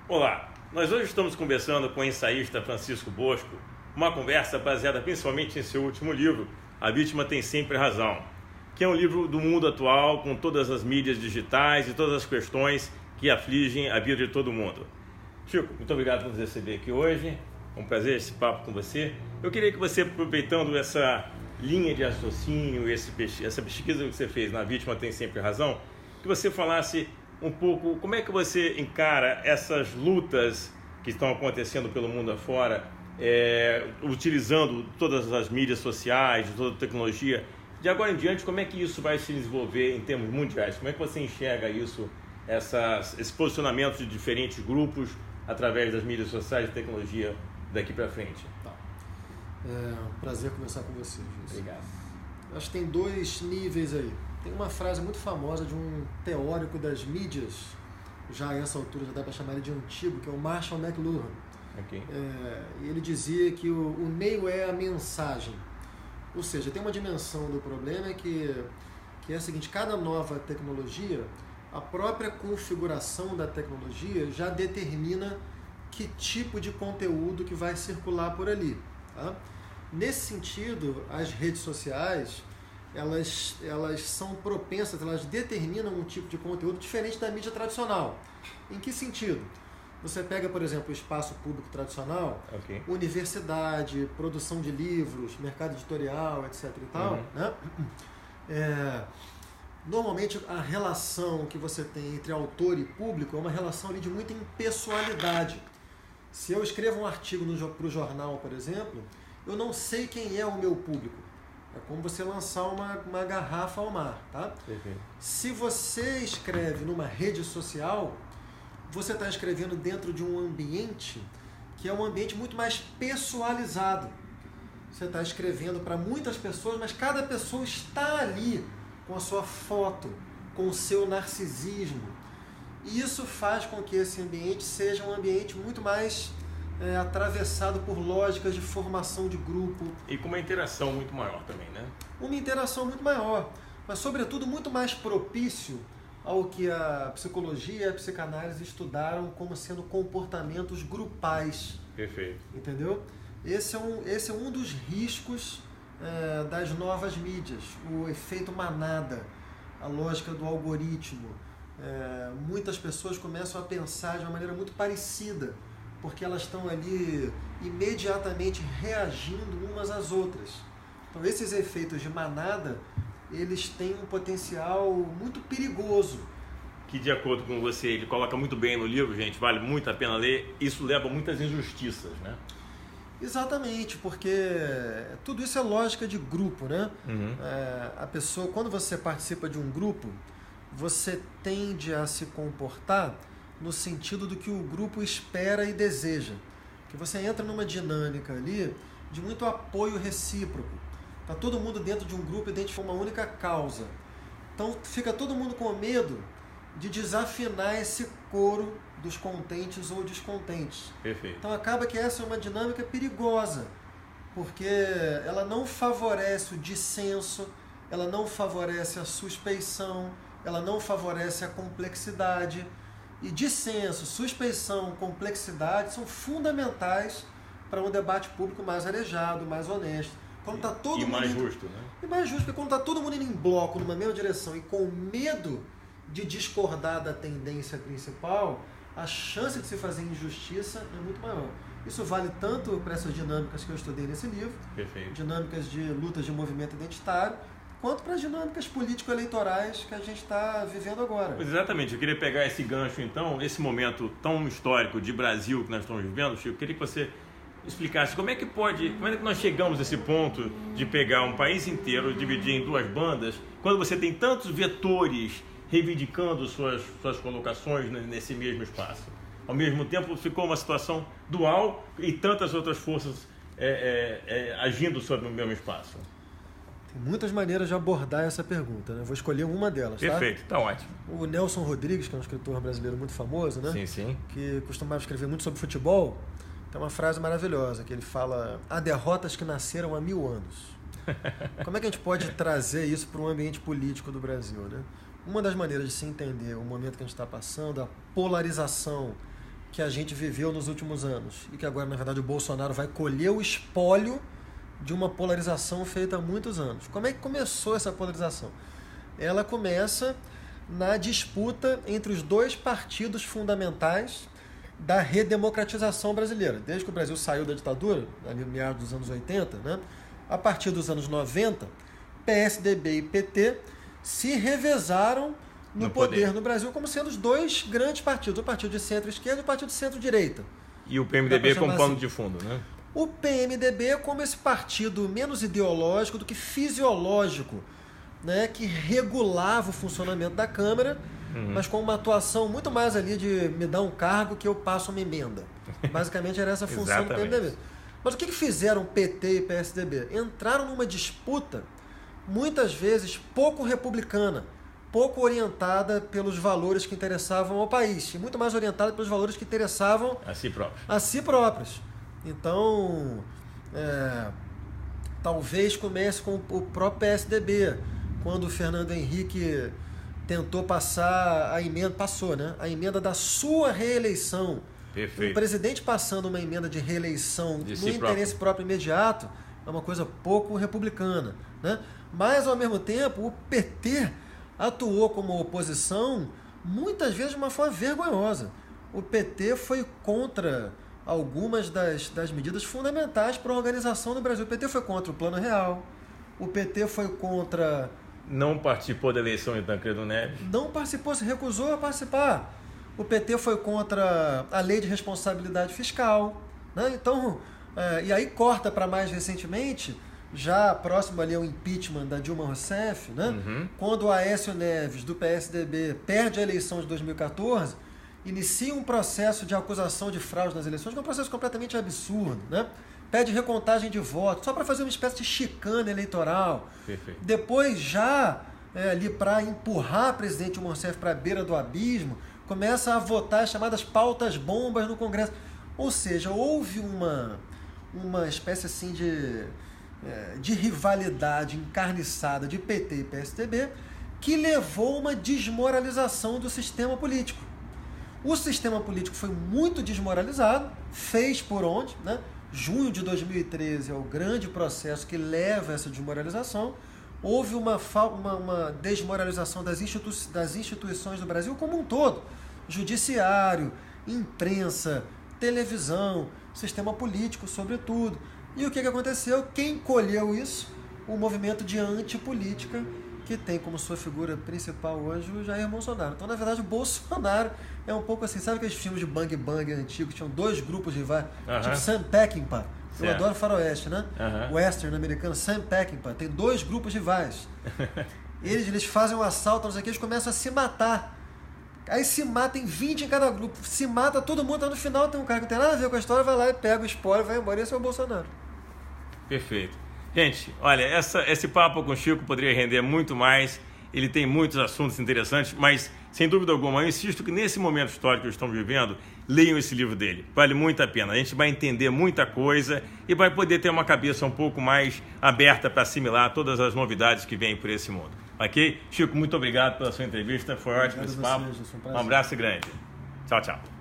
Olá, nós hoje estamos conversando com o ensaísta Francisco Bosco, uma conversa baseada principalmente em seu último livro, A Vítima Tem Sempre Razão, que é um livro do mundo atual com todas as mídias digitais e todas as questões que afligem a vida de todo mundo. Chico, muito obrigado por nos receber aqui hoje, é um prazer esse papo com você. Eu queria que você, aproveitando essa linha de raciocínio, essa pesquisa que você fez na Vítima Tem Sempre Razão, que você falasse um pouco como é que você encara essas lutas que estão acontecendo pelo mundo afora, utilizando todas as mídias sociais, toda a tecnologia. De agora em diante, como é que isso vai se desenvolver em termos mundiais? Como é que você enxerga isso, esse posicionamento de diferentes grupos através das mídias sociais e tecnologia daqui para frente? Tá. É um prazer conversar com você, Gilson. Obrigado. Acho que tem dois níveis aí. Tem uma frase muito famosa de um teórico das mídias, já a essa altura já dá para chamar ele de antigo, que é o Marshall McLuhan. Okay. E ele dizia que o meio é a mensagem. Ou seja, tem uma dimensão do problema que é a seguinte: cada nova tecnologia, a própria configuração da tecnologia já determina que tipo de conteúdo que vai circular por ali. Tá? Nesse sentido, as redes sociais, elas são propensas, elas determinam um tipo de conteúdo diferente da mídia tradicional. Em que sentido? Você pega, por exemplo, o espaço público tradicional, Okay. Universidade, produção de livros, mercado editorial, etc. e tal, né? Normalmente a relação que você tem entre autor e público é uma relação ali de muita impessoalidade. Se eu escrevo um artigo para o jornal, por exemplo, eu não sei quem é o meu público. É como você lançar uma garrafa ao mar, tá? Perfeito. Se você escreve numa rede social, você está escrevendo dentro de um ambiente que é um ambiente muito mais pessoalizado. Você está escrevendo para muitas pessoas, mas cada pessoa está ali com a sua foto, com o seu narcisismo. E isso faz com que esse ambiente seja um ambiente muito mais atravessado por lógicas de formação de grupo. E com uma interação muito maior também, né? Uma interação muito maior, mas sobretudo muito mais propício ao que a psicologia e a psicanálise estudaram como sendo comportamentos grupais. Perfeito. Entendeu? Esse é um dos riscos das novas mídias, o efeito manada, a lógica do algoritmo. Muitas pessoas começam a pensar de uma maneira muito parecida, porque elas estão ali imediatamente reagindo umas às outras. Então esses efeitos de manada, eles têm um potencial muito perigoso. Que, de acordo com você, ele coloca muito bem no livro, gente, vale muito a pena ler, isso leva a muitas injustiças, né? Exatamente, porque tudo isso é lógica de grupo, né? A pessoa, quando você participa de um grupo, você tende a se comportar no sentido do que o grupo espera e deseja. Que você entra numa dinâmica ali de muito apoio recíproco. Está todo mundo dentro de um grupo identificando uma única causa. Então fica todo mundo com medo de desafinar esse coro dos contentes ou descontentes. Perfeito. Então acaba que essa é uma dinâmica perigosa, porque ela não favorece o dissenso, ela não favorece a suspeição, ela não favorece a complexidade. E dissenso, suspeição, complexidade são fundamentais para um debate público mais arejado, mais honesto. Quando tá todo mundo mais justo, né? E mais justo, porque quando está todo mundo indo em bloco, numa mesma direção e com medo de discordar da tendência principal, a chance de se fazer injustiça é muito maior. Isso vale tanto para essas dinâmicas que eu estudei nesse livro, Perfeito. dinâmicas de lutas de movimento identitário, quanto para as dinâmicas político-eleitorais que a gente está vivendo agora. Pois exatamente, eu queria pegar esse gancho então, esse momento tão histórico de Brasil que nós estamos vivendo, Chico, eu queria que você explicasse como é que nós chegamos a esse ponto de pegar um país inteiro, dividir em duas bandas, quando você tem tantos vetores reivindicando suas colocações nesse mesmo espaço. Ao mesmo tempo ficou uma situação dual e tantas outras forças agindo sobre o mesmo espaço. Tem muitas maneiras de abordar essa pergunta, né? Vou escolher uma delas, tá? Perfeito, tá ótimo. O Nelson Rodrigues, que é um escritor brasileiro muito famoso, né? Sim, sim. Que costumava escrever muito sobre futebol, tem uma frase maravilhosa, que ele fala: há derrotas que nasceram há 1000 anos. Como é que a gente pode trazer isso para um ambiente político do Brasil, né? Uma das maneiras de se entender o momento que a gente está passando, a polarização que a gente viveu nos últimos anos e que agora, na verdade, o Bolsonaro vai colher o espólio de uma polarização feita há muitos anos. Como é que começou essa polarização? Ela começa na disputa entre os dois partidos fundamentais da redemocratização brasileira. Desde que o Brasil saiu da ditadura, ali no meados dos anos 80, né? A partir dos anos 90, PSDB e PT se revezaram no poder no Brasil como sendo os dois grandes partidos, o partido de centro-esquerda e o partido de centro-direita. E o PMDB como pano de fundo, né? O PMDB como esse partido menos ideológico do que fisiológico, né, que regulava o funcionamento da Câmara, mas com uma atuação muito mais ali de me dar um cargo que eu passo uma emenda. Basicamente era essa a função do PMDB. Mas o que fizeram PT e PSDB? Entraram numa disputa, muitas vezes pouco republicana, pouco orientada pelos valores que interessavam ao país, e muito mais orientada pelos valores que interessavam a si próprios. Então, talvez comece com o próprio PSDB, quando o Fernando Henrique tentou passar a emenda, a emenda da sua reeleição. Perfeito. O presidente passando uma emenda de reeleição no interesse próprio imediato é uma coisa pouco republicana, né? Mas, ao mesmo tempo, o PT atuou como oposição muitas vezes de uma forma vergonhosa. O PT foi contra algumas das medidas fundamentais para a organização do Brasil. O PT foi contra o Plano Real, o PT foi contra... Não participou da eleição de Tancredo Neves? Não participou, se recusou a participar. O PT foi contra a lei de responsabilidade fiscal, né? Então, e aí corta para mais recentemente, já próximo ali ao impeachment da Dilma Rousseff, né? Quando o Aécio Neves, do PSDB, perde a eleição de 2014, inicia um processo de acusação de fraude nas eleições, que é um processo completamente absurdo, né? Pede recontagem de votos, só para fazer uma espécie de chicane eleitoral. Perfeito. Depois, já ali para empurrar a presidente Dilma Rousseff para a beira do abismo, começa a votar as chamadas pautas bombas no Congresso. Ou seja, houve uma espécie assim de rivalidade encarniçada de PT e PSDB que levou a uma desmoralização do sistema político. O sistema político foi muito desmoralizado, fez por onde, né? Junho de 2013 é o grande processo que leva a essa desmoralização. Houve uma desmoralização das instituições do Brasil como um todo. Judiciário, imprensa, televisão, sistema político, sobretudo. E o que aconteceu? Quem colheu isso? O movimento de antipolítica, que tem como sua figura principal hoje o Jair Bolsonaro. Então, na verdade, o Bolsonaro é um pouco assim, sabe aqueles filmes de Bang Bang antigos, tinham dois grupos rivais, tipo Sam Peckinpah, eu adoro faroeste, né? Western americano, Sam Peckinpah, tem dois grupos rivais. Eles fazem um assalto, não sei o que, eles começam a se matar. Aí se matam, tem 20 em cada grupo, se mata todo mundo, tá no final tem um cara que não tem nada a ver com a história, vai lá e pega o spoiler, vai embora, e esse é o Bolsonaro. Perfeito. Gente, olha, esse papo com o Chico poderia render muito mais, ele tem muitos assuntos interessantes, mas, sem dúvida alguma, eu insisto que nesse momento histórico que estamos vivendo, leiam esse livro dele, vale muito a pena. A gente vai entender muita coisa e vai poder ter uma cabeça um pouco mais aberta para assimilar todas as novidades que vêm por esse mundo. Ok? Chico, muito obrigado pela sua entrevista, foi ótimo esse papo. Um abraço grande. Tchau, tchau.